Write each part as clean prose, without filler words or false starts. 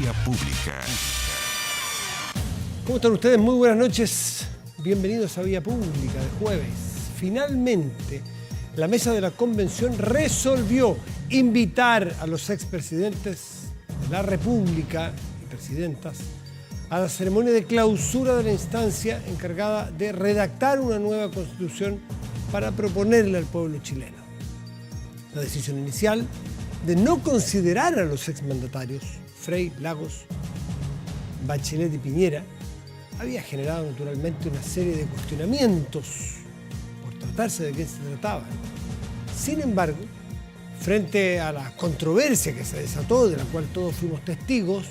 Vía Pública. ¿Cómo están ustedes? Muy buenas noches. Bienvenidos a Vía Pública de jueves. Finalmente, la mesa de la convención resolvió invitar a los expresidentes de la República y presidentas a la ceremonia de clausura de la instancia encargada de redactar una nueva constitución para proponerle al pueblo chileno. La decisión inicial de no considerar a los exmandatarios, Frei, Lagos, Bachelet y Piñera, había generado naturalmente una serie de cuestionamientos por tratarse de quién se trataba. Sin embargo, frente a la controversia que se desató, de la cual todos fuimos testigos,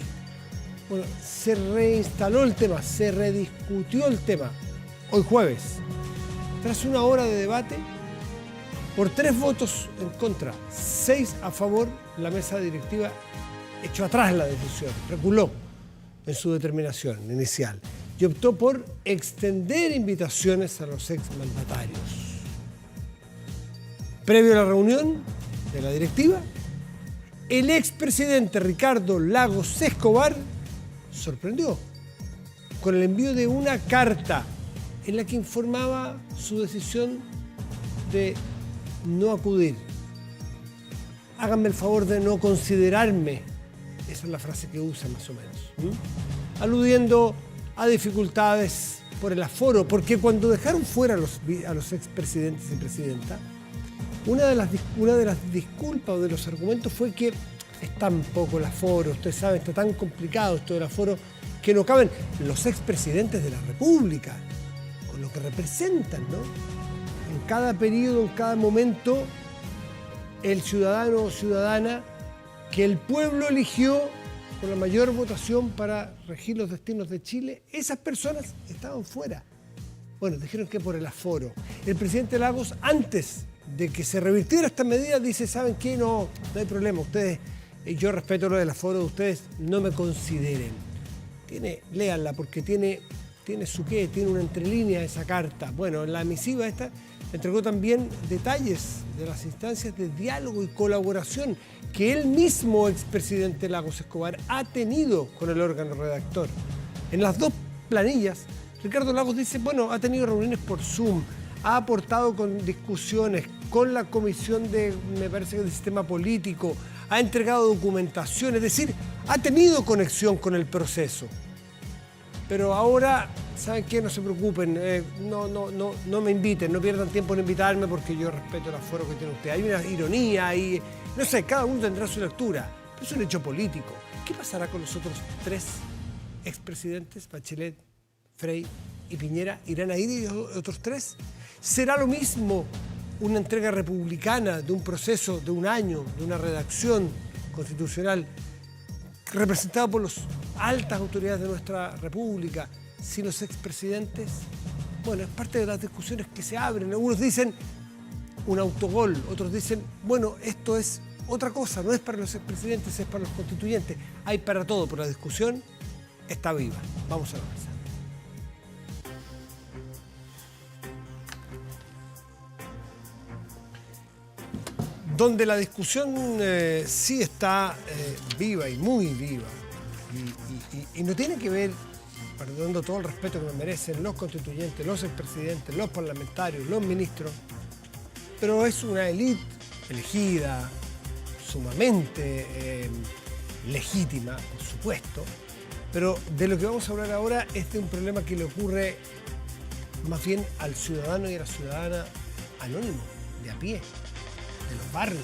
bueno, se reinstaló el tema, se rediscutió el tema, hoy jueves. Tras una hora de debate, por 3 votos en contra, 6 a favor, la mesa directiva echó atrás la decisión, reculó en su determinación inicial y optó por extender invitaciones a los exmandatarios. Previo a la reunión de la directiva, el expresidente Ricardo Lagos Escobar sorprendió con el envío de una carta en la que informaba su decisión de no acudir. Háganme el favor de no considerarme. Esa es la frase que usa más o menos. Aludiendo a dificultades por el aforo, porque cuando dejaron fuera a los expresidentes y presidentas, una de las disculpas o de los argumentos fue que es tan poco el aforo, ustedes saben, está tan complicado esto del aforo, que no caben los expresidentes de la República, con lo que representan, ¿no? En cada periodo, en cada momento, el ciudadano o ciudadana que el pueblo eligió con la mayor votación para regir los destinos de Chile, esas personas estaban fuera. Bueno, dijeron que por el aforo. El presidente Lagos, antes de que se revirtiera esta medida, dice, ¿saben qué? No hay problema, ustedes, yo respeto lo del aforo de ustedes, no me consideren. Léanla, porque tiene su qué, tiene una entrelínea esa carta. Bueno, en la misiva esta entregó también detalles de las instancias de diálogo y colaboración que él mismo, expresidente Lagos Escobar, ha tenido con el órgano redactor. En las 2 planillas, Ricardo Lagos dice, bueno, ha tenido reuniones por Zoom, ha aportado con discusiones con la comisión me parece que del sistema político, ha entregado documentación, es decir, ha tenido conexión con el proceso. Pero ahora, ¿saben qué? No se preocupen, no me inviten, no pierdan tiempo en invitarme porque yo respeto el aforo que tiene usted. Hay una ironía ahí, no sé, cada uno tendrá su lectura, pero es un hecho político. ¿Qué pasará con los otros 3 expresidentes, Bachelet, Frei y Piñera? ¿Irán a ir y los otros 3? ¿Será lo mismo una entrega republicana de un proceso de un año, de una redacción constitucional representado por las altas autoridades de nuestra República, sin los expresidentes? Bueno, es parte de las discusiones que se abren. Algunos dicen un autogol, otros dicen, bueno, esto es otra cosa, no es para los expresidentes, es para los constituyentes. Hay para todo, pero la discusión está viva. Vamos a avanzar. Donde la discusión sí está viva y muy viva, y no tiene que ver, perdonando todo el respeto que me merecen los constituyentes, los expresidentes, los parlamentarios, los ministros, pero es una élite elegida, sumamente legítima, por supuesto, pero de lo que vamos a hablar ahora es de un problema que le ocurre más bien al ciudadano y a la ciudadana anónimo, de a pie, de los barrios,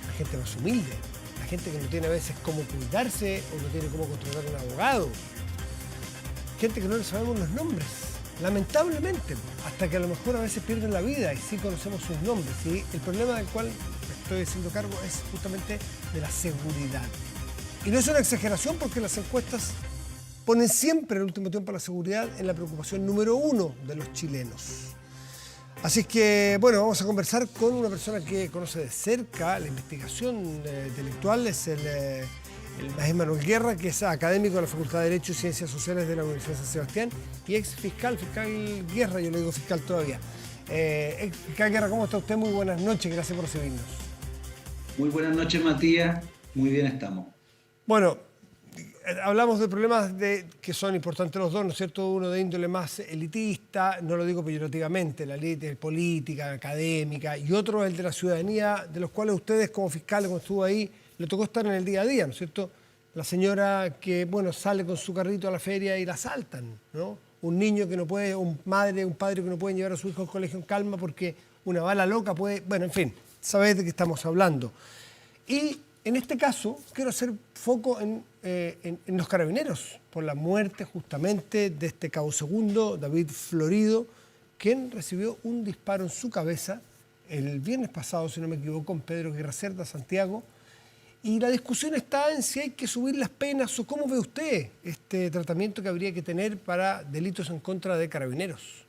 la gente más humilde, la gente que no tiene a veces cómo cuidarse o no tiene cómo contratar un abogado, gente que no le sabemos los nombres, lamentablemente, hasta que a lo mejor a veces pierden la vida y sí conocemos sus nombres. Y el problema del cual me estoy haciendo cargo es justamente de la seguridad. Y no es una exageración porque las encuestas ponen siempre en el último tiempo la seguridad en la preocupación número 1 de los chilenos. Así que, bueno, vamos a conversar con una persona que conoce de cerca la investigación delictual, es el Manuel Guerra, que es académico de la Facultad de Derecho y Ciencias Sociales de la Universidad de San Sebastián, y ex fiscal Guerra, yo le digo fiscal todavía. Ex fiscal Guerra, ¿cómo está usted? Muy buenas noches, gracias por recibirnos. Muy buenas noches, Matías, muy bien estamos. Bueno, hablamos de problemas que son importantes los dos, ¿no es cierto? Uno de índole más elitista, no lo digo peyorativamente, la élite política, académica, y otro el de la ciudadanía, de los cuales ustedes como fiscales, cuando estuvo ahí, le tocó estar en el día a día, ¿no es cierto? La señora que, bueno, sale con su carrito a la feria y la asaltan, ¿no? Un niño que no puede, un padre que no pueden llevar a su hijo al colegio en calma porque una bala loca puede... Bueno, en fin, sabés de qué estamos hablando. Y en este caso, quiero hacer foco en los carabineros, por la muerte justamente de este cabo segundo, David Florido, quien recibió un disparo en su cabeza el viernes pasado, si no me equivoco, en Pedro Aguirre Cerda, Santiago. Y la discusión está en si hay que subir las penas o cómo ve usted este tratamiento que habría que tener para delitos en contra de carabineros.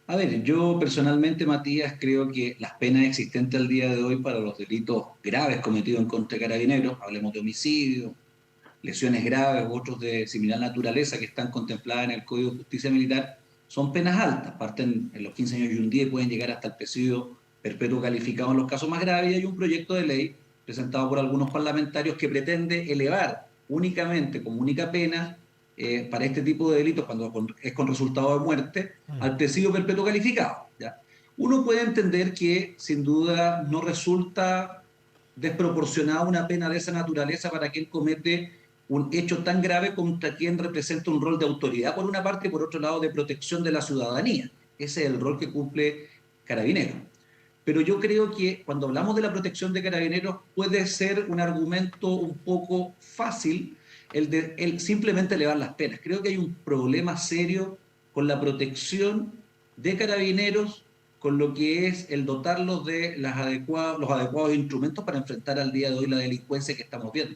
A ver, yo personalmente, Matías, creo que las penas existentes al día de hoy para los delitos graves cometidos en contra de carabineros, hablemos de homicidio, lesiones graves u otros de similar naturaleza que están contempladas en el Código de Justicia Militar, son penas altas, parten en los 15 años y un día y pueden llegar hasta el presidio perpetuo calificado en los casos más graves, y hay un proyecto de ley presentado por algunos parlamentarios que pretende elevar únicamente como única pena para este tipo de delitos, cuando es con resultado de muerte, al presidio perpetuo calificado, ¿ya? Uno puede entender que sin duda no resulta desproporcionada una pena de esa naturaleza para quien comete un hecho tan grave contra quien representa un rol de autoridad por una parte y por otro lado de protección de la ciudadanía. Ese es el rol que cumple Carabineros. Pero yo creo que cuando hablamos de la protección de Carabineros puede ser un argumento un poco fácil el simplemente elevar las penas. Creo que hay un problema serio con la protección de Carabineros, con lo que es el dotarlos de los adecuados instrumentos para enfrentar al día de hoy la delincuencia que estamos viendo.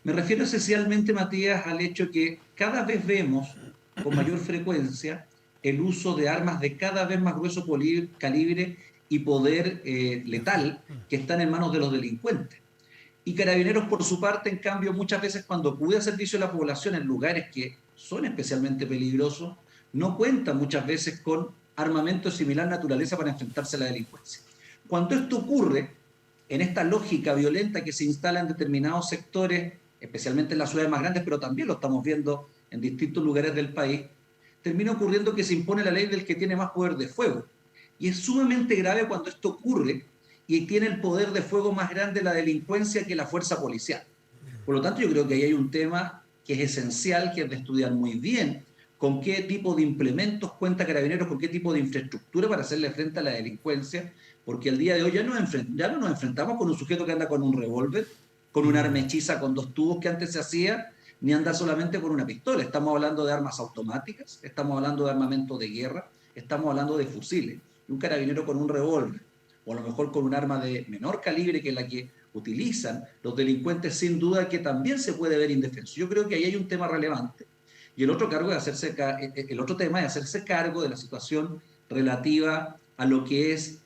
Me refiero esencialmente, Matías, al hecho que cada vez vemos con mayor frecuencia el uso de armas de cada vez más grueso calibre y poder letal que están en manos de los delincuentes. Y Carabineros, por su parte, en cambio, muchas veces cuando acude a servicio de la población en lugares que son especialmente peligrosos, no cuenta muchas veces con armamento de similar naturaleza para enfrentarse a la delincuencia. Cuando esto ocurre, en esta lógica violenta que se instala en determinados sectores, especialmente en las ciudades más grandes, pero también lo estamos viendo en distintos lugares del país, termina ocurriendo que se impone la ley del que tiene más poder de fuego. Y es sumamente grave cuando esto ocurre y tiene el poder de fuego más grande la delincuencia que la fuerza policial. Por lo tanto, yo creo que ahí hay un tema que es esencial, que es de estudiar muy bien con qué tipo de implementos cuenta Carabineros, con qué tipo de infraestructura para hacerle frente a la delincuencia, porque el día de hoy ya no nos enfrentamos con un sujeto que anda con un revólver, con un arma hechiza con 2 tubos que antes se hacía, ni anda solamente con una pistola. Estamos hablando de armas automáticas, estamos hablando de armamento de guerra, estamos hablando de fusiles. Y un carabinero con un revólver, o a lo mejor con un arma de menor calibre que la que utilizan los delincuentes, sin duda que también se puede ver indefenso. Yo creo que ahí hay un tema relevante. Y el otro tema es hacerse cargo de la situación relativa a lo que es,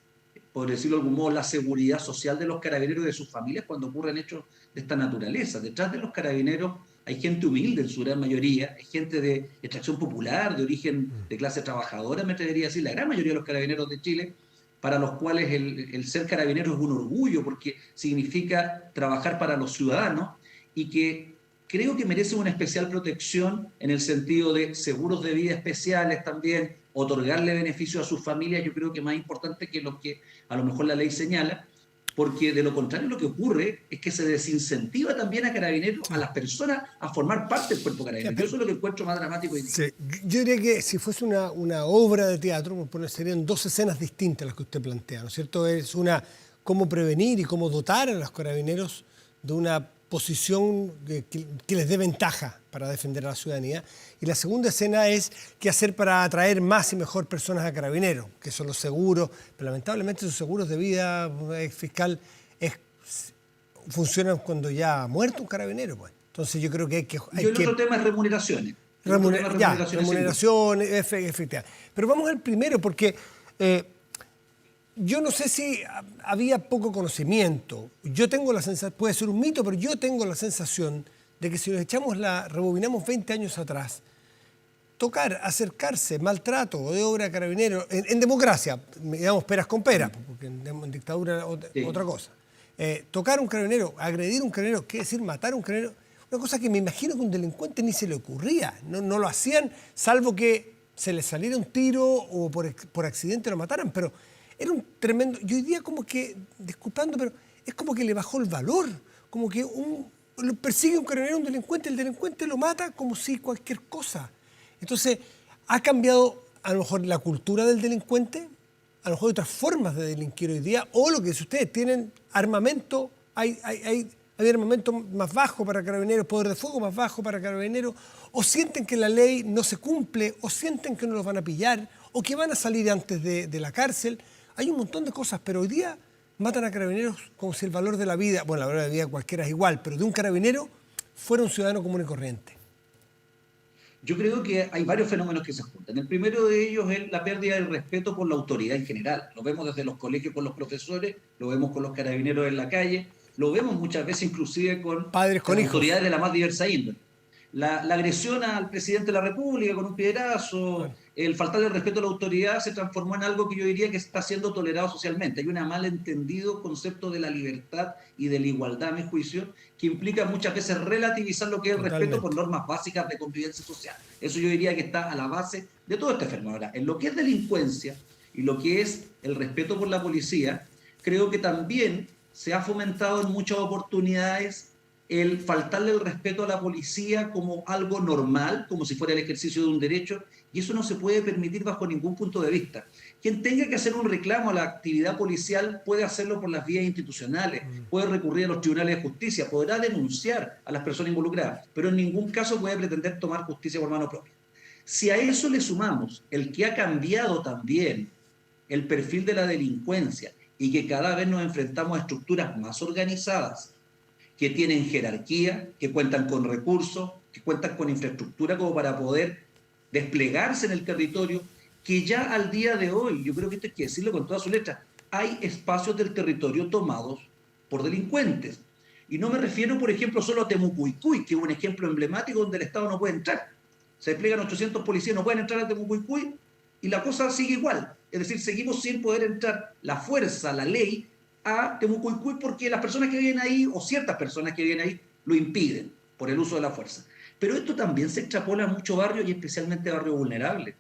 por decirlo de algún modo, la seguridad social de los carabineros y de sus familias cuando ocurren hechos de esta naturaleza. Detrás de los carabineros hay gente humilde en su gran mayoría, hay gente de extracción popular, de origen de clase trabajadora, me atrevería a decir, la gran mayoría de los carabineros de Chile, para los cuales el ser carabinero es un orgullo porque significa trabajar para los ciudadanos, y que creo que merece una especial protección en el sentido de seguros de vida especiales también, otorgarle beneficios a sus familias. Yo creo que más importante que lo que a lo mejor la ley señala, porque de lo contrario lo que ocurre es que se desincentiva también a Carabineros, a las personas, a formar parte del cuerpo carabinero. Yo eso es lo que encuentro más dramático. Sí, yo diría que si fuese una obra de teatro, serían 2 escenas distintas las que usted plantea, ¿no es cierto? Es una, cómo prevenir y cómo dotar a los carabineros de una posición que les dé ventaja para defender a la ciudadanía. Y la segunda escena es qué hacer para atraer más y mejor personas a Carabineros, que son los seguros, pero lamentablemente esos seguros de vida fiscal funcionan cuando ya ha muerto un carabinero, pues. Entonces yo creo que hay que... Y el otro tema es remuneraciones. Remuneraciones, efectivamente. Pero vamos al primero, porque... yo no sé si había poco conocimiento. Yo tengo la sensación, puede ser un mito, pero yo tengo la sensación de que si nos rebobinamos 20 años atrás, tocar, acercarse, maltrato o de obra de carabinero, en democracia, digamos peras con peras, porque en dictadura otra cosa. tocar a un carabinero, agredir a un carabinero, qué decir, matar a un carabinero, una cosa que me imagino que a un delincuente ni se le ocurría, no lo hacían, salvo que se les saliera un tiro o por accidente lo mataran, pero era un tremendo... Y hoy día como que, disculpando, pero es como que le bajó el valor, como que lo persigue un carabinero, un delincuente, el delincuente lo mata como si cualquier cosa. Entonces, ha cambiado a lo mejor la cultura del delincuente, a lo mejor hay otras formas de delinquir hoy día, o lo que si ustedes tienen armamento, hay armamento más bajo para carabineros, poder de fuego más bajo para carabineros, o sienten que la ley no se cumple, o sienten que no los van a pillar, o que van a salir antes de la cárcel. Hay un montón de cosas, pero hoy día matan a carabineros como si el valor de la vida, bueno, la valor de la vida de cualquiera es igual, pero de un carabinero fuera un ciudadano común y corriente. Yo creo que hay varios fenómenos que se juntan. El primero de ellos es la pérdida del respeto por la autoridad en general. Lo vemos desde los colegios con los profesores, lo vemos con los carabineros en la calle, lo vemos muchas veces inclusive con Padres con hijos. autoridades de la más diversa índole. La agresión al presidente de la República con un piedrazo, Bueno, el faltarle el respeto a la autoridad se transformó en algo que yo diría que está siendo tolerado socialmente. Hay un malentendido concepto de la libertad y de la igualdad, a mi juicio, que implica muchas veces relativizar lo que es el respeto por totalmente. normas básicas de convivencia social. Eso yo diría que está a la base de todo este fenómeno. Ahora, en lo que es delincuencia y lo que es el respeto por la policía, creo que también se ha fomentado en muchas oportunidades el faltarle el respeto a la policía como algo normal, como si fuera el ejercicio de un derecho, y eso no se puede permitir bajo ningún punto de vista. Quien tenga que hacer un reclamo a la actividad policial puede hacerlo por las vías institucionales, puede recurrir a los tribunales de justicia, podrá denunciar a las personas involucradas, pero en ningún caso puede pretender tomar justicia por mano propia. Si a eso le sumamos el que ha cambiado también el perfil de la delincuencia y que cada vez nos enfrentamos a estructuras más organizadas, que tienen jerarquía, que cuentan con recursos, que cuentan con infraestructura como para poder desplegarse en el territorio, que ya al día de hoy, yo creo que esto hay que decirlo con toda su letra, hay espacios del territorio tomados por delincuentes. Y no me refiero, por ejemplo, solo a Temucuicui, que es un ejemplo emblemático donde el Estado no puede entrar. Se despliegan 800 policías, no pueden entrar a Temucuicui y la cosa sigue igual. Es decir, seguimos sin poder entrar la fuerza, la ley, a Temucuicui porque las personas que viven ahí, o ciertas personas que viven ahí, lo impiden por el uso de la fuerza. Pero esto también se extrapola a muchos barrios y especialmente a barrios vulnerables,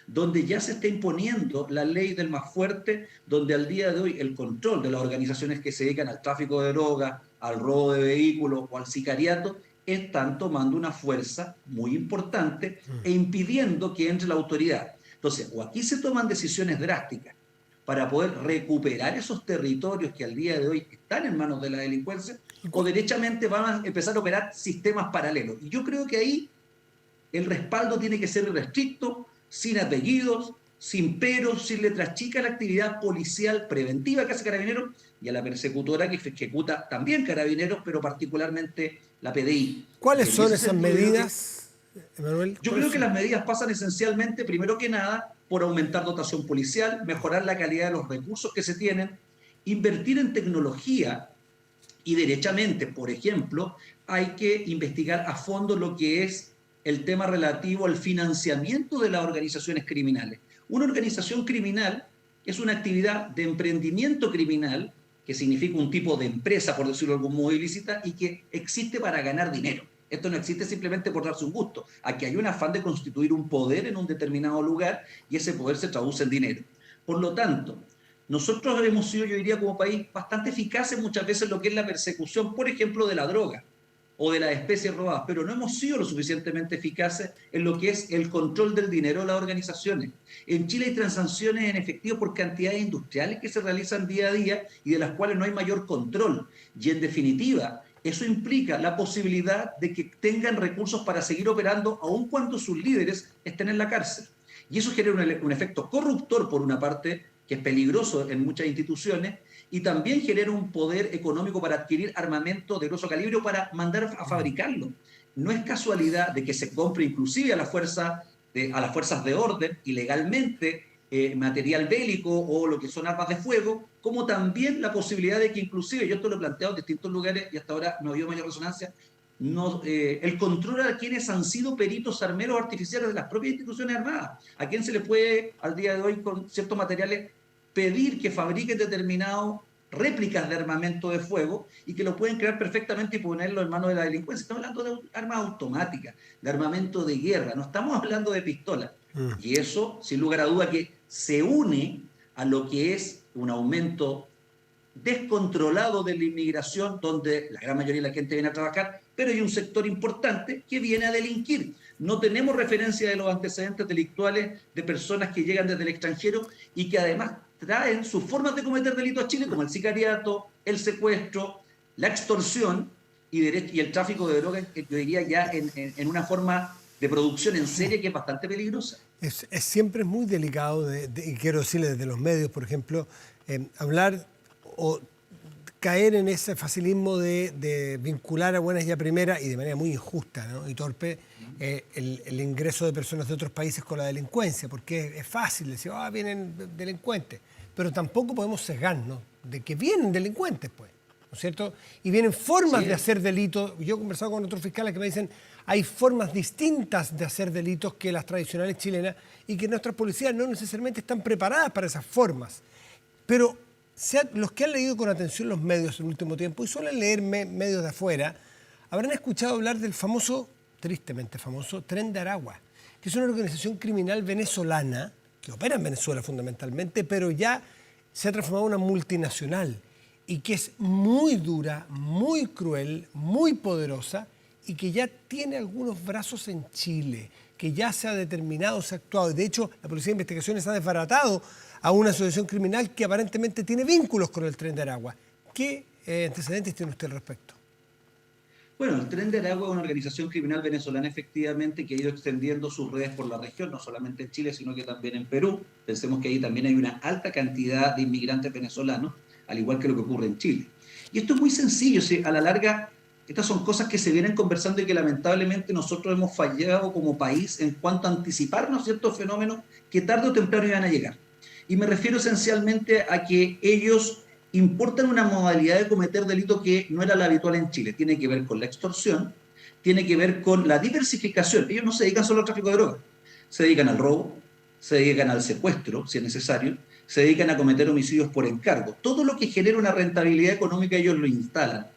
donde ya se está imponiendo la ley del más fuerte, donde al día de hoy el control de las organizaciones que se dedican al tráfico de drogas, al robo de vehículos o al sicariato, están tomando una fuerza muy importante e impidiendo que entre la autoridad. Entonces, o aquí se toman decisiones drásticas para poder recuperar esos territorios que al día de hoy están en manos de la delincuencia, o derechamente van a empezar a operar sistemas paralelos. Y yo creo que ahí el respaldo tiene que ser irrestricto, sin apellidos, sin peros, sin letras chicas, la actividad policial preventiva que hace Carabineros y a la persecutora que ejecuta también Carabineros, pero particularmente la PDI. ¿Cuáles son esas medidas, Emanuel? Yo creo que las medidas pasan esencialmente, primero que nada, por aumentar dotación policial, mejorar la calidad de los recursos que se tienen, invertir en tecnología y derechamente, por ejemplo, hay que investigar a fondo lo que es el tema relativo al financiamiento de las organizaciones criminales. Una organización criminal es una actividad de emprendimiento criminal, que significa un tipo de empresa, por decirlo de algún modo ilícita, y que existe para ganar dinero. Esto no existe simplemente por darse un gusto. Aquí hay un afán de constituir un poder en un determinado lugar y ese poder se traduce en dinero. Por lo tanto, nosotros hemos sido, yo diría, como país, bastante eficaces muchas veces en lo que es la persecución, por ejemplo, de la droga o de las especies robadas, pero no hemos sido lo suficientemente eficaces en lo que es el control del dinero de las organizaciones. En Chile hay transacciones en efectivo por cantidades industriales que se realizan día a día y de las cuales no hay mayor control. Y en definitiva, eso implica la posibilidad de que tengan recursos para seguir operando aun cuando sus líderes estén en la cárcel. Y eso genera un efecto corruptor, por una parte, que es peligroso en muchas instituciones, y también genera un poder económico para adquirir armamento de grosso calibre o para mandar a fabricarlo. No es casualidad de que se compre inclusive a las fuerzas de orden ilegalmente material bélico o lo que son armas de fuego, como también la posibilidad de que inclusive, yo esto lo he planteado en distintos lugares y hasta ahora no ha habido mayor resonancia, el control a quienes han sido peritos armeros artificiales de las propias instituciones armadas. ¿A quién se le puede al día de hoy con ciertos materiales pedir que fabriquen determinado réplicas de armamento de fuego y que lo pueden crear perfectamente y ponerlo en manos de la delincuencia. Estamos hablando de armas automáticas, de armamento de guerra, no estamos hablando de pistolas. Y eso, sin lugar a duda, que se une a lo que es un aumento descontrolado de la inmigración, donde la gran mayoría de la gente viene a trabajar, pero hay un sector importante que viene a delinquir. No tenemos referencia de los antecedentes delictuales de personas que llegan desde el extranjero y que además traen sus formas de cometer delitos a Chile, como el sicariato, el secuestro, la extorsión y el tráfico de drogas, que yo diría ya en una forma de producción en serie que es bastante peligrosa. Siempre es muy delicado, y quiero decirle desde los medios, por ejemplo, hablar o caer en ese facilismo de vincular a buenas y a primeras, y de manera muy injusta, ¿no?, y torpe, el ingreso de personas de otros países con la delincuencia, porque es fácil decir, vienen delincuentes, pero tampoco podemos sesgarnos de que vienen delincuentes, pues, ¿no es cierto? Y vienen formas de hacer delitos. Yo he conversado con otros fiscales que me dicen, hay formas distintas de hacer delitos que las tradicionales chilenas y que nuestras policías no necesariamente están preparadas para esas formas. Pero los que han leído con atención los medios en el último tiempo y suelen leer medios de afuera, habrán escuchado hablar del famoso, tristemente famoso, Tren de Aragua, que es una organización criminal venezolana que opera en Venezuela fundamentalmente, pero ya se ha transformado en una multinacional y que es muy dura, muy cruel, muy poderosa y que ya tiene algunos brazos en Chile, que ya se ha determinado, se ha actuado. De hecho, la Policía de Investigaciones ha desbaratado a una asociación criminal que aparentemente tiene vínculos con el Tren de Aragua. ¿Qué antecedentes tiene usted al respecto? Bueno, el Tren de Aragua es una organización criminal venezolana efectivamente que ha ido extendiendo sus redes por la región, no solamente en Chile, sino que también en Perú. Pensemos que ahí también hay una alta cantidad de inmigrantes venezolanos, al igual que lo que ocurre en Chile. Y esto es muy sencillo, ¿sí? A la larga, estas son cosas que se vienen conversando y que lamentablemente nosotros hemos fallado como país en cuanto a anticiparnos ciertos fenómenos que tarde o temprano iban a llegar. Y me refiero esencialmente a que ellos importan una modalidad de cometer delito que no era la habitual en Chile. Tiene que ver con la extorsión, tiene que ver con la diversificación. Ellos no se dedican solo al tráfico de drogas, se dedican al robo, se dedican al secuestro, si es necesario, se dedican a cometer homicidios por encargo. Todo lo que genera una rentabilidad económica ellos lo instalan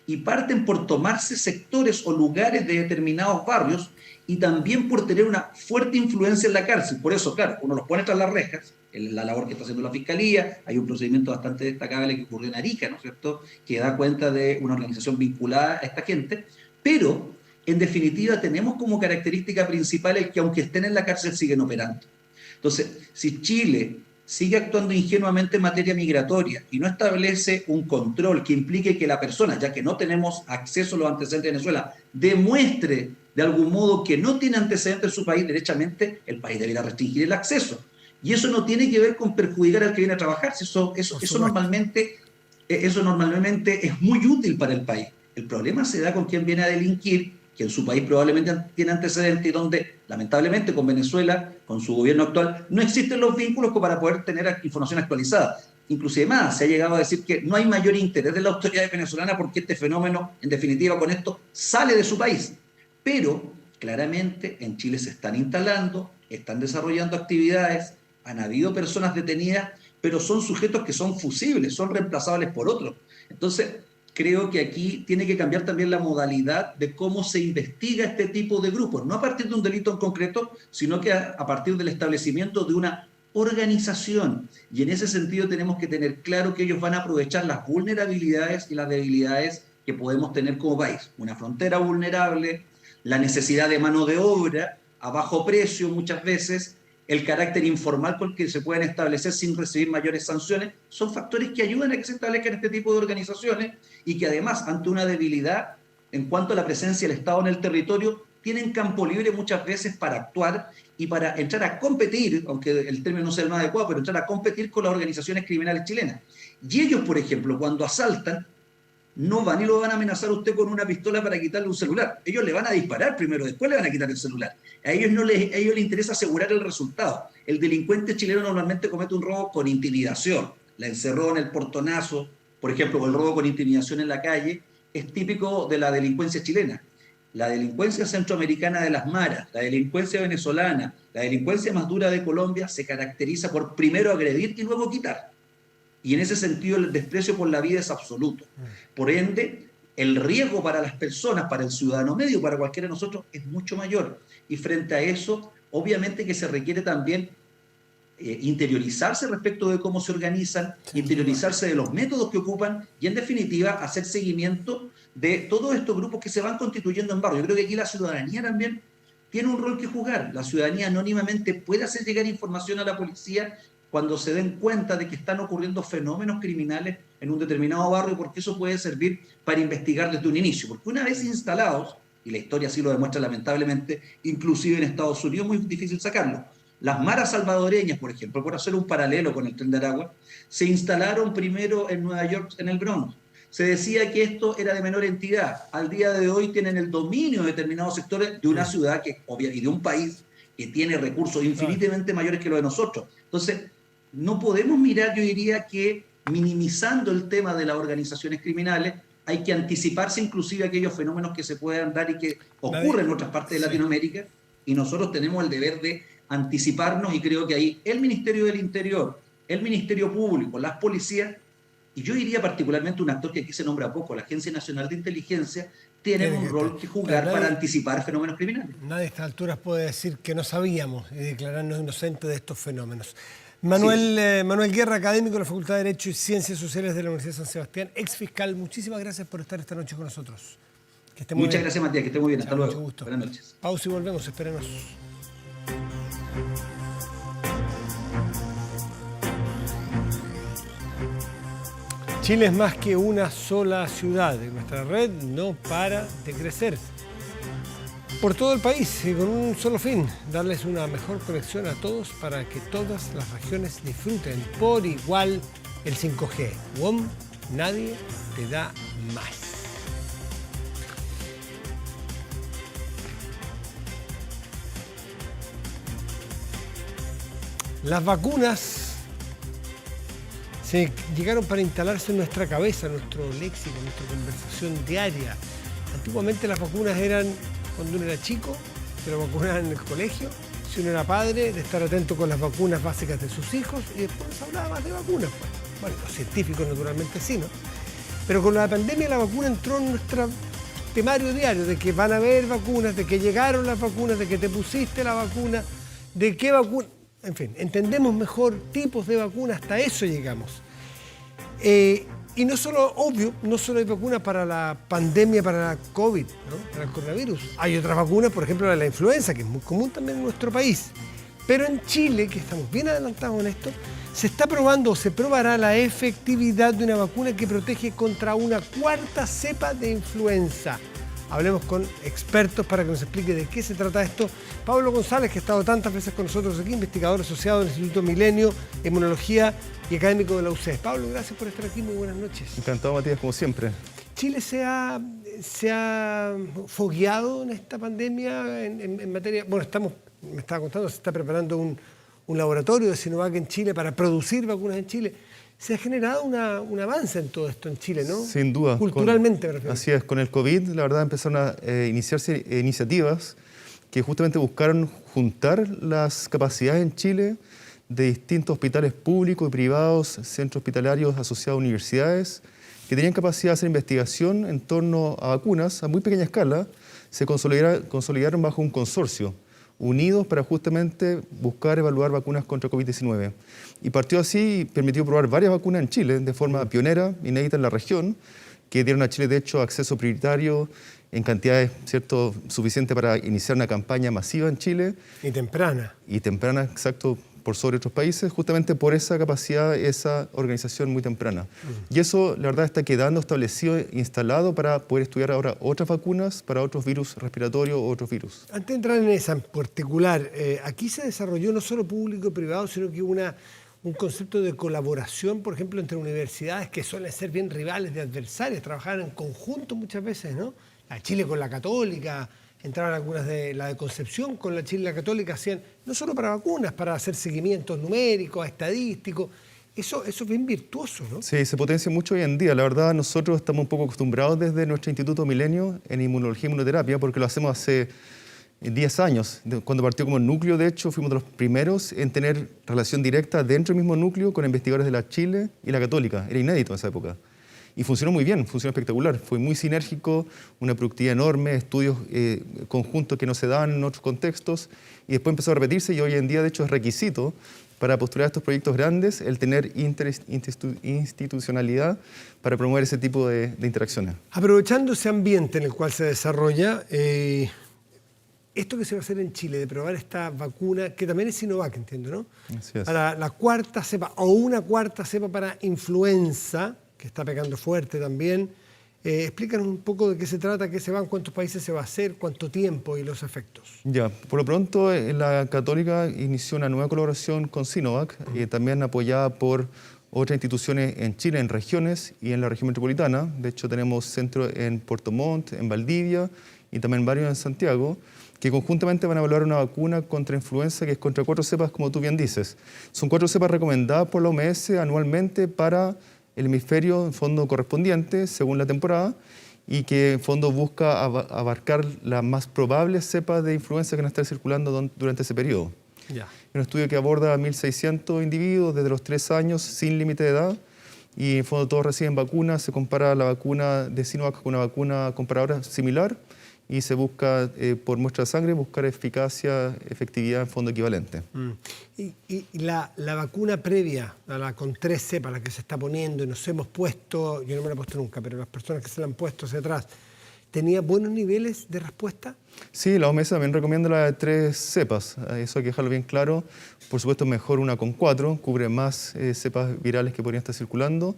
y parten por tomarse sectores o lugares de determinados barrios y también por tener una fuerte influencia en la cárcel. Por eso, claro, uno los pone tras las rejas, la labor que está haciendo la Fiscalía, hay un procedimiento bastante destacable que ocurrió en Arica, ¿no es cierto?, que da cuenta de una organización vinculada a esta gente, pero en definitiva tenemos como característica principal el que aunque estén en la cárcel siguen operando. Entonces, si Chile sigue actuando ingenuamente en materia migratoria y no establece un control que implique que la persona, ya que no tenemos acceso a los antecedentes de Venezuela, demuestre de algún modo que no tiene antecedentes en su país, derechamente el país debería restringir el acceso. Y eso no tiene que ver con perjudicar al que viene a trabajar, eso normalmente es muy útil para el país. El problema se da con quien viene a delinquir, que en su país probablemente tiene antecedentes y donde, lamentablemente, con Venezuela, con su gobierno actual, no existen los vínculos para poder tener información actualizada. Inclusive más, se ha llegado a decir que no hay mayor interés de la autoridad venezolana porque este fenómeno, en definitiva, con esto, sale de su país. Pero, claramente, en Chile se están instalando, están desarrollando actividades, han habido personas detenidas, pero son sujetos que son fusibles, son reemplazables por otros. Entonces, creo que aquí tiene que cambiar también la modalidad de cómo se investiga este tipo de grupos, no a partir de un delito en concreto, sino que a partir del establecimiento de una organización. Y en ese sentido tenemos que tener claro que ellos van a aprovechar las vulnerabilidades y las debilidades que podemos tener como país. Una frontera vulnerable, la necesidad de mano de obra a bajo precio muchas veces, el carácter informal con el que se pueden establecer sin recibir mayores sanciones, son factores que ayudan a que se establezcan este tipo de organizaciones y que además, ante una debilidad en cuanto a la presencia del Estado en el territorio, tienen campo libre muchas veces para actuar y para entrar a competir, aunque el término no sea el más adecuado, pero entrar a competir con las organizaciones criminales chilenas. Y ellos, por ejemplo, cuando asaltan, no van y lo van a amenazar a usted con una pistola para quitarle un celular. Ellos le van a disparar primero, después le van a quitar el celular. A ellos les interesa asegurar el resultado. El delincuente chileno normalmente comete un robo con intimidación. La encerrona, el portonazo, por ejemplo, o el robo con intimidación en la calle, es típico de la delincuencia chilena. La delincuencia centroamericana de las maras, la delincuencia venezolana, la delincuencia más dura de Colombia se caracteriza por primero agredir y luego quitar. Y en ese sentido el desprecio por la vida es absoluto. Por ende, el riesgo para las personas, para el ciudadano medio, para cualquiera de nosotros, es mucho mayor. Y frente a eso, obviamente que se requiere también interiorizarse respecto de cómo se organizan, interiorizarse de los métodos que ocupan y, en definitiva, hacer seguimiento de todos estos grupos que se van constituyendo en barrio. Yo creo que aquí la ciudadanía también tiene un rol que jugar. La ciudadanía anónimamente puede hacer llegar información a la policía cuando se den cuenta de que están ocurriendo fenómenos criminales en un determinado barrio, porque eso puede servir para investigar desde un inicio. Porque una vez instalados, y la historia así lo demuestra lamentablemente, inclusive en Estados Unidos es muy difícil sacarlo. Las maras salvadoreñas, por ejemplo, por hacer un paralelo con el Tren de Aragua, se instalaron primero en Nueva York, en el Bronx. Se decía que esto era de menor entidad. Al día de hoy tienen el dominio de determinados sectores de una ciudad y de un país que tiene recursos infinitamente mayores que los de nosotros. Entonces, no podemos mirar, yo diría que minimizando el tema de las organizaciones criminales, hay que anticiparse inclusive a aquellos fenómenos que se puedan dar y que ocurren en otras partes de Latinoamérica, y nosotros tenemos el deber de anticiparnos, y creo que ahí el Ministerio del Interior, el Ministerio Público, las policías, y yo diría particularmente un actor que aquí se nombra poco, la Agencia Nacional de Inteligencia, tienen un rol que jugar para anticipar fenómenos criminales. Nadie a estas alturas puede decir que no sabíamos y declararnos inocentes de estos fenómenos. Manuel Guerra, académico de la Facultad de Derecho y Ciencias Sociales de la Universidad de San Sebastián, ex fiscal, muchísimas gracias por estar esta noche con nosotros. Que esté muy bien. Muchas gracias, Matías, que esté muy bien. Hasta luego. Mucho gusto. Buenas noches. Pausa y volvemos, espérenos. Chile es más que una sola ciudad y nuestra red no para de crecer. Por todo el país y con un solo fin, darles una mejor conexión a todos para que todas las regiones disfruten por igual el 5G. WOM, nadie te da más. Las vacunas se llegaron para instalarse en nuestra cabeza, en nuestro léxico, en nuestra conversación diaria. Antiguamente las vacunas eran cuando uno era chico, se lo vacunaban en el colegio, si uno era padre, de estar atento con las vacunas básicas de sus hijos, y después se hablaba más de vacunas. Bueno, los científicos naturalmente sí, ¿no? Pero con la pandemia la vacuna entró en nuestro temario diario, de que van a haber vacunas, de que llegaron las vacunas, de que te pusiste la vacuna, de qué vacuna. En fin, entendemos mejor tipos de vacunas, hasta eso llegamos. Y no solo, obvio, no solo hay vacunas para la pandemia, para la COVID, ¿no? Para el coronavirus. Hay otras vacunas, por ejemplo, la influenza, que es muy común también en nuestro país. Pero en Chile, que estamos bien adelantados en esto, se está probando o se probará la efectividad de una vacuna que protege contra una cuarta cepa de influenza. Hablemos con expertos para que nos explique de qué se trata esto. Pablo González, que ha estado tantas veces con nosotros aquí, investigador asociado del Instituto Milenio, Inmunología y académico de la UCES. Pablo, gracias por estar aquí, muy buenas noches. Encantado, Matías, como siempre. ¿Chile se ha fogueado en esta pandemia en materia? Bueno, me estaba contando, se está preparando un laboratorio de Sinovac en Chile para producir vacunas en Chile. Se ha generado un avance en todo esto en Chile, ¿no? Sin duda. Culturalmente, me refiero. Así es, con el COVID, la verdad, empezaron a iniciarse iniciativas que justamente buscaron juntar las capacidades en Chile de distintos hospitales públicos y privados, centros hospitalarios asociados a universidades, que tenían capacidad de hacer investigación en torno a vacunas a muy pequeña escala, se consolidaron bajo un consorcio, unidos para justamente buscar evaluar vacunas contra COVID-19. Y partió así y permitió probar varias vacunas en Chile de forma pionera, inédita en la región, que dieron a Chile, de hecho, acceso prioritario en cantidades suficientes para iniciar una campaña masiva en Chile. Y temprana. Y temprana, exacto, por sobre otros países, justamente por esa capacidad, esa organización muy temprana. Y eso, la verdad, está quedando establecido, instalado para poder estudiar ahora otras vacunas para otros virus respiratorios o otros virus. Antes de entrar en esa en particular, aquí se desarrolló no solo público y privado, sino que hubo un concepto de colaboración, por ejemplo, entre universidades que suelen ser bien rivales de adversarios, trabajaban en conjunto muchas veces, ¿no? La Chile con la Católica, entraban algunas de la de Concepción con la Chile y la Católica, hacían no solo para vacunas, para hacer seguimientos numéricos, estadísticos. Eso es bien virtuoso, ¿no? Sí, se potencia mucho hoy en día. La verdad, nosotros estamos un poco acostumbrados desde nuestro Instituto Milenio en Inmunología y Inmunoterapia, porque lo hacemos hace 10 años. Cuando partió como núcleo, de hecho, fuimos de los primeros en tener relación directa dentro del mismo núcleo con investigadores de la Chile y la Católica. Era inédito en esa época. Y funcionó muy bien, funcionó espectacular. Fue muy sinérgico, una productividad enorme, estudios conjuntos que no se daban en otros contextos. Y después empezó a repetirse y hoy en día, de hecho, es requisito para postular estos proyectos grandes el tener institucionalidad para promover ese tipo de interacciones. Aprovechando ese ambiente en el cual se desarrolla, esto que se va a hacer en Chile, de probar esta vacuna, que también es Sinovac, entiendo, ¿no? Así es. Para la cuarta cepa, o una cuarta cepa para influenza, que está pegando fuerte también. Explícanos un poco de qué se trata, qué se va, en cuántos países se va a hacer, cuánto tiempo y los efectos. Ya, por lo pronto la Católica inició una nueva colaboración con Sinovac, también apoyada por otras instituciones en Chile, en regiones y en la región metropolitana. De hecho, tenemos centros en Puerto Montt, en Valdivia y también varios en Santiago, que conjuntamente van a evaluar una vacuna contra influenza que es contra 4 cepas, como tú bien dices. Son 4 cepas recomendadas por la OMS anualmente para el hemisferio en fondo correspondiente, según la temporada, y que en fondo busca abarcar las más probables cepas de influenza que van a estar circulando durante ese periodo. Ya. Un estudio que aborda a 1.600 individuos desde los 3 años sin límite de edad, y en fondo todos reciben vacunas. Se compara la vacuna de Sinovac con una vacuna comparadora similar, y se busca, por muestra de sangre, buscar eficacia, efectividad en fondo equivalente. Y la vacuna previa, con 3 cepas, la que se está poniendo, y nos hemos puesto, yo no me la he puesto nunca, pero las personas que se la han puesto hacia atrás, ¿tenía buenos niveles de respuesta? Sí, la OMS también recomienda la de 3 cepas, eso hay que dejarlo bien claro. Por supuesto, mejor una con 4, cubre más cepas virales que podrían estar circulando,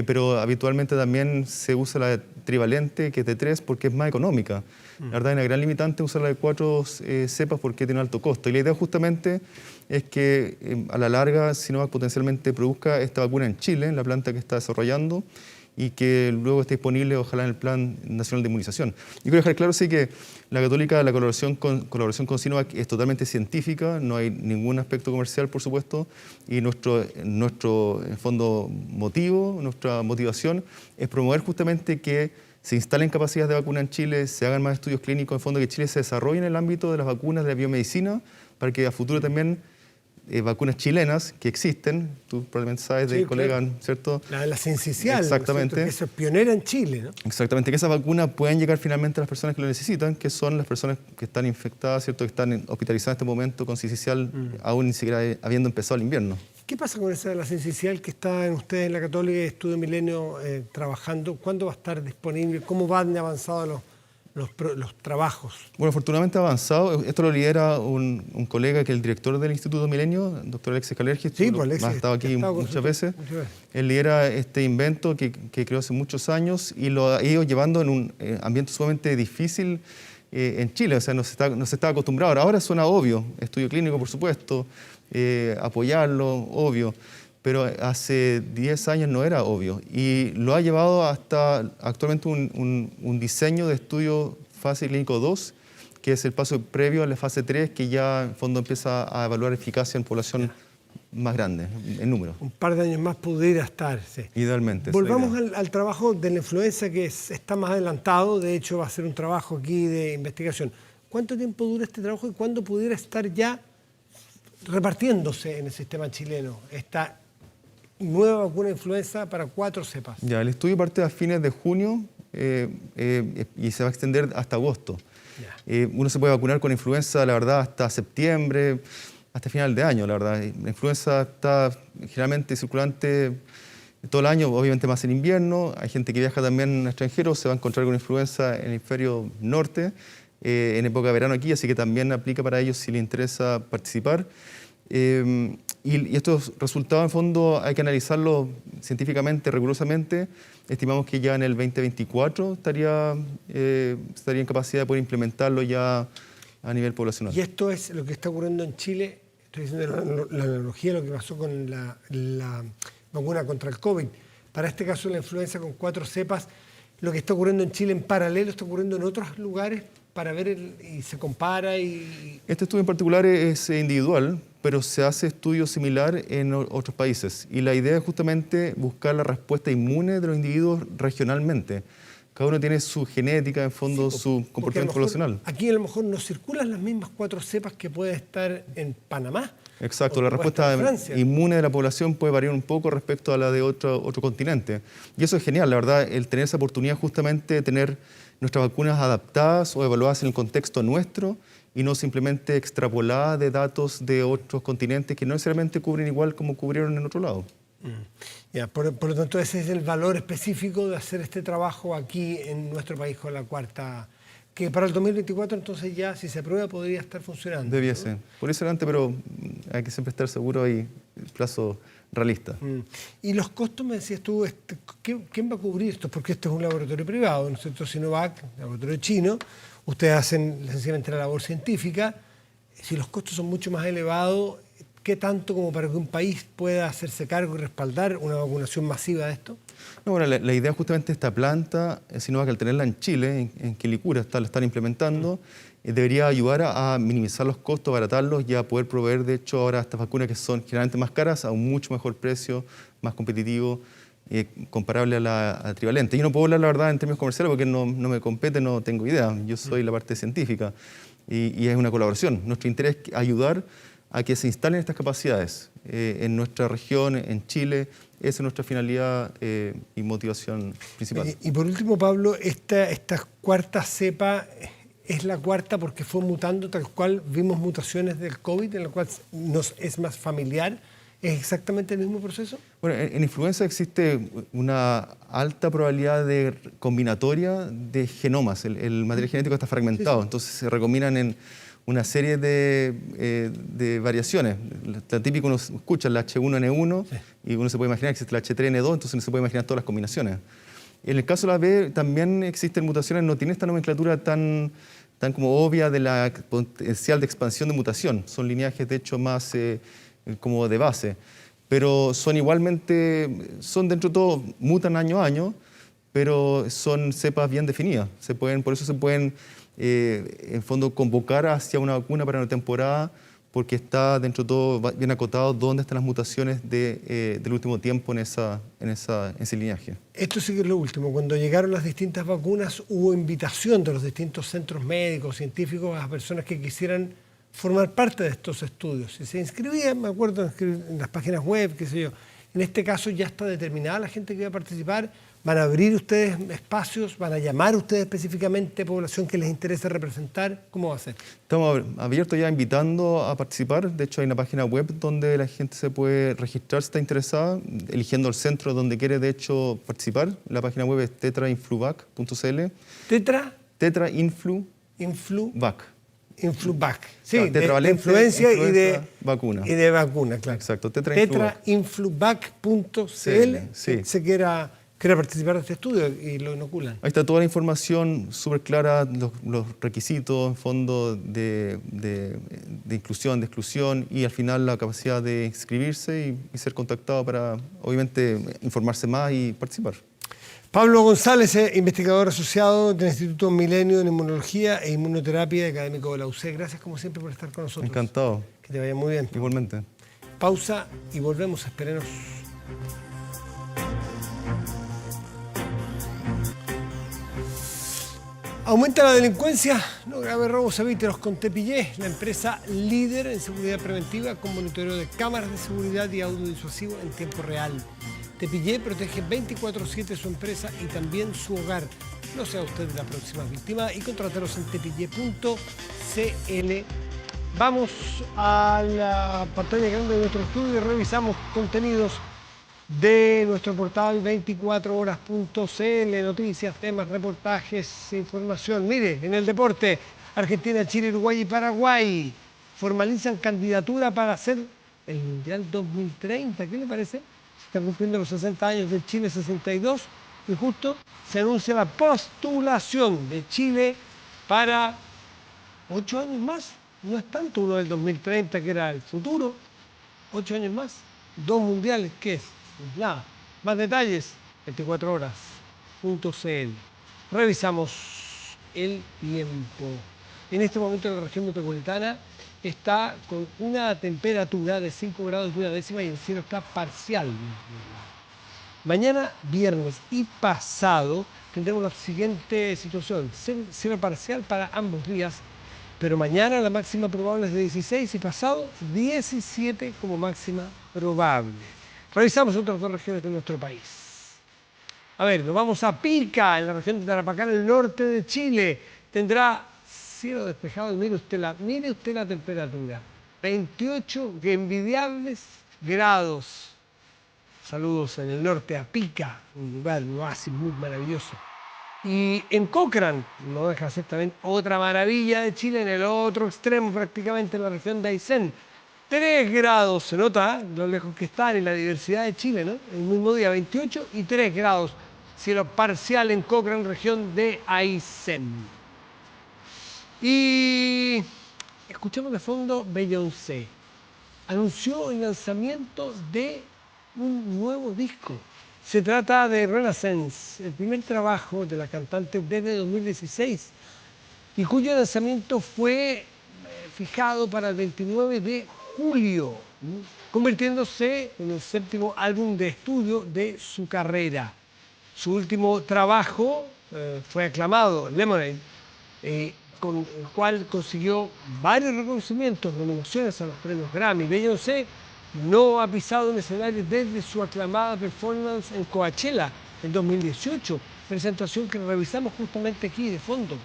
pero habitualmente también se usa la trivalente, que es de 3, porque es más económica. La verdad, hay una gran limitante usar la de 4 cepas porque tiene un alto costo. Y la idea justamente es que a la larga Sinovac potencialmente produzca esta vacuna en Chile, en la planta que está desarrollando, y que luego esté disponible, ojalá, en el Plan Nacional de Inmunización. Y quiero dejar claro, sí, que la Católica, la colaboración con Sinovac es totalmente científica, no hay ningún aspecto comercial, por supuesto, y nuestro en fondo, motivo, nuestra motivación es promover justamente que se instalen capacidades de vacuna en Chile, se hagan más estudios clínicos, en fondo que Chile se desarrolle en el ámbito de las vacunas, de la biomedicina, para que a futuro también vacunas chilenas que existen, tú probablemente sabes de colegas, claro, ¿cierto? La de la Sincicial, exactamente, ¿no? Que es pionera en Chile, ¿no? Exactamente, que esas vacunas puedan llegar finalmente a las personas que lo necesitan, que son las personas que están infectadas, ¿cierto? Que están hospitalizadas en este momento con Sincicial, aún ni siquiera habiendo empezado el invierno. ¿Qué pasa con esa de la Sincicial que está en ustedes en la Católica y Estudio Milenio trabajando? ¿Cuándo va a estar disponible? ¿Cómo van avanzados los trabajos? Bueno, afortunadamente ha avanzado. Esto lo lidera un colega que es el director del Instituto Milenio, el doctor Alexis Calergi. Sí, pues Alexis ha estado aquí muchas veces. Él lidera este invento que creó hace muchos años y lo ha ido llevando en un ambiente sumamente difícil en Chile. O sea, no se estaba acostumbrado. Ahora suena obvio. Estudio clínico, por supuesto. Apoyarlo, obvio. Pero hace 10 años no era obvio, y lo ha llevado hasta actualmente un diseño de estudio fase clínico 2, que es el paso previo a la fase 3, que ya en fondo empieza a evaluar eficacia en población más grande, en número. Un par de años más pudiera estar, sí. Idealmente. Volvamos al trabajo de la influenza, que está más adelantado, de hecho va a ser un trabajo aquí de investigación. ¿Cuánto tiempo dura este trabajo y cuándo pudiera estar ya repartiéndose en el sistema chileno esta nueva vacuna de influenza para 4 cepas? Ya, el estudio parte a fines de junio y se va a extender hasta agosto. Uno se puede vacunar con influenza, la verdad, hasta septiembre, hasta final de año, la verdad. La influenza está generalmente circulante todo el año, obviamente más en invierno. Hay gente que viaja también al extranjero, se va a encontrar con influenza en el hemisferio norte, en época de verano aquí, así que también aplica para ellos si les interesa participar. Y estos resultados, en fondo, hay que analizarlos científicamente, rigurosamente. Estimamos que ya en el 2024 estaría en capacidad de poder implementarlo ya a nivel poblacional. Y esto es lo que está ocurriendo en Chile. Estoy diciendo la analogía de lo que pasó con la vacuna contra el COVID. Para este caso, la influenza con 4 cepas, lo que está ocurriendo en Chile en paralelo está ocurriendo en otros lugares para ver y se compara. Este estudio en particular es individual, pero se hace estudio similar en otros países. Y la idea es justamente buscar la respuesta inmune de los individuos regionalmente. Cada uno tiene su genética, en fondo, Sí, su comportamiento poblacional. Aquí a lo mejor no circulan las mismas 4 cepas que puede estar en Panamá. Exacto, o la que puede estar respuesta en Francia. inmune de la población puede variar un poco respecto a la de otro continente. Y eso es genial, la verdad, el tener esa oportunidad justamente de tener nuestras vacunas adaptadas o evaluadas en el contexto nuestro y no simplemente extrapoladas de datos de otros continentes que no necesariamente cubren igual como cubrieron en otro lado. Ya, por lo tanto, ese es el valor específico de hacer este trabajo aquí en nuestro país con la cuarta, que para el 2024 entonces ya, si se aprueba, podría estar funcionando. Debiese. ¿No? Por eso adelante, pero hay que siempre estar seguro y plazo realista. Y los costos, me decías tú, ¿quién va a cubrir esto? Porque esto es un laboratorio privado, ¿no es cierto? Sinovac, laboratorio chino, ustedes hacen sencillamente la labor científica. Si los costos son mucho más elevados, ¿qué tanto como para que un país pueda hacerse cargo y respaldar una vacunación masiva de esto? No, bueno, la idea justamente de esta planta, Sinovac, al tenerla en Chile, en Quilicura, la están implementando, debería ayudar a minimizar los costos, abaratarlos y a poder proveer, de hecho, ahora estas vacunas que son generalmente más caras a un mucho mejor precio, más competitivo, comparable a la trivalente. Yo no puedo hablar, la verdad, en términos comerciales porque no me compete, no tengo idea. Yo soy la parte científica y es una colaboración. Nuestro interés es ayudar a que se instalen estas capacidades en nuestra región, en Chile. Esa es nuestra finalidad y motivación principal. Y por último, Pablo, esta cuarta cepa es la cuarta porque fue mutando tal cual vimos mutaciones del COVID, en la cual nos es más familiar. ¿Es exactamente el mismo proceso? Bueno, en influenza existe una alta probabilidad de combinatoria de genomas. El material genético está fragmentado, sí. Entonces se recombinan en una serie de variaciones. La típica uno escucha el H1N1 sí. Y uno se puede imaginar que existe el H3N2, entonces uno se puede imaginar todas las combinaciones. En el caso de la B también existen mutaciones, no tiene esta nomenclatura tan como obvia de la potencial de expansión de mutación. Son lineajes de hecho más como de base, pero son igualmente, son dentro de todo, mutan año a año, pero son cepas bien definidas. Por eso se pueden en fondo convocar hacia una vacuna para una temporada, porque está dentro de todo bien acotado dónde están las mutaciones del último tiempo en ese lineaje. Esto sí que es lo último. Cuando llegaron las distintas vacunas, hubo invitación de los distintos centros médicos, científicos, a personas que quisieran formar parte de estos estudios. Si se inscribían, me acuerdo, en las páginas web, qué sé yo. En este caso ya está determinada la gente que va a participar. ¿Van a abrir ustedes espacios? ¿Van a llamar ustedes específicamente población que les interese representar? ¿Cómo va a ser? Estamos abiertos ya invitando a participar. De hecho, hay una página web donde la gente se puede registrar si está interesada, eligiendo el centro donde quiere, de hecho, participar. La página web es tetrainfluvac.cl. Tetrainfluvac. Influvac. Sí, claro, de influencia y de vacuna. Y de vacuna, claro. Exacto, tetrainfluvac.cl. Sí. Se quiera participar de este estudio y lo inoculan. Ahí está toda la información súper clara, los requisitos en fondo de inclusión, de exclusión y al final la capacidad de inscribirse y ser contactado para, obviamente, informarse más y participar. Pablo González, investigador asociado del Instituto Milenio en Inmunología e Inmunoterapia, académico de la UC. Gracias, como siempre, por estar con nosotros. Encantado. Que te vaya muy bien. Igualmente. Pausa y volvemos. Espérenos. Aumenta la delincuencia, no grave robos a víctimas con Tepillé, la empresa líder en seguridad preventiva con monitoreo de cámaras de seguridad y audio disuasivo en tiempo real. Tepillé protege 24/7 su empresa y también su hogar. No sea usted la próxima víctima y contrátelos en tepillé.cl. Vamos a la pantalla grande de nuestro estudio y revisamos contenidos de nuestro portal 24horas.cl, noticias, temas, reportajes, información. Mire, en el deporte, Argentina, Chile, Uruguay y Paraguay formalizan candidatura para hacer el Mundial 2030. ¿Qué le parece? Se están cumpliendo los 60 años de Chile 62 y justo se anuncia la postulación de Chile para 8 años más. No es tanto uno del 2030 que era el futuro, 8 años más, 2 mundiales, ¿qué es? Nada, más detalles, 24horas.cl. Revisamos el tiempo. En este momento la región metropolitana está con una temperatura de 5 grados y una décima y el cielo está parcialmente nublado. Mañana, viernes y pasado, tendremos la siguiente situación. Cierre parcial para ambos días, pero mañana la máxima probable es de 16 y pasado 17 como máxima probable. Revisamos otras dos regiones de nuestro país. A ver, nos vamos a Pica, en la región de Tarapacá, en el norte de Chile. Tendrá cielo despejado y mire usted la temperatura. 28 envidiables grados. Saludos en el norte a Pica, un lugar, un oasis muy maravilloso. Y en Cochrane, no deja de ser también otra maravilla de Chile, en el otro extremo prácticamente, en la región de Aysén. 3 grados, se nota lo lejos que están en la diversidad de Chile, ¿no? El mismo día, 28 y 3 grados. Cielo parcial en Cochrane, región de Aysén. Y escuchemos de fondo Beyoncé. Anunció el lanzamiento de un nuevo disco. Se trata de Renaissance, el primer trabajo de la cantante desde 2016 y cuyo lanzamiento fue fijado para el 29 de julio, convirtiéndose en el 7º álbum de estudio de su carrera. Su último trabajo fue aclamado, Lemonade, con el cual consiguió varios reconocimientos, nominaciones a los premios Grammy. Beyoncé no ha pisado un escenario desde su aclamada performance en Coachella en 2018, presentación que revisamos justamente aquí de fondo,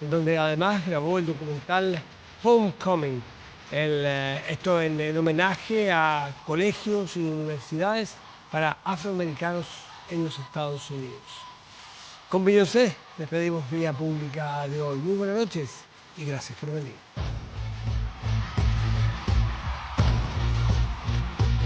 en donde además grabó el documental Homecoming, esto en homenaje a colegios y universidades para afroamericanos en los Estados Unidos. Con Beyoncé despedimos Vía Pública de hoy. Muy buenas noches y gracias por venir.